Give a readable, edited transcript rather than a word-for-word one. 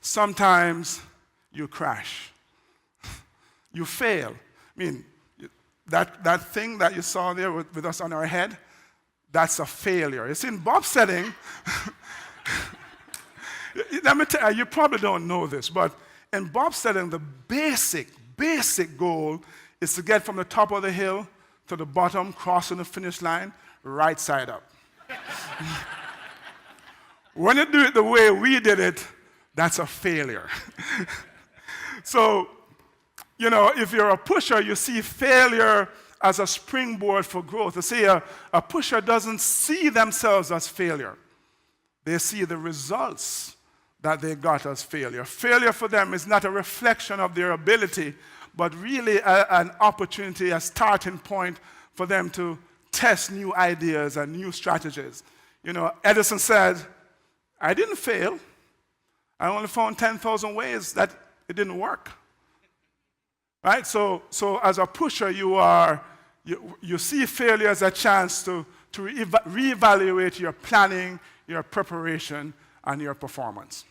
sometimes you crash. You fail. I mean, that thing that you saw there with us on our head, that's a failure. It's in bobsledding. Let me tell you, you probably don't know this, but in bobsledding, the basic goal is to get from the top of the hill to the bottom, crossing the finish line, right side up. When you do it the way we did it, that's a failure. So, if you're a pusher, you see failure as a springboard for growth. You see, a pusher doesn't see themselves as failure. They see the results that they got as failure. Failure for them is not a reflection of their ability, but really an opportunity, a starting point for them to test new ideas and new strategies. Edison said, I didn't fail. I only found 10,000 ways that it didn't work. Right? So as a pusher, you see failure as a chance to reevaluate your planning, your preparation, and your performance.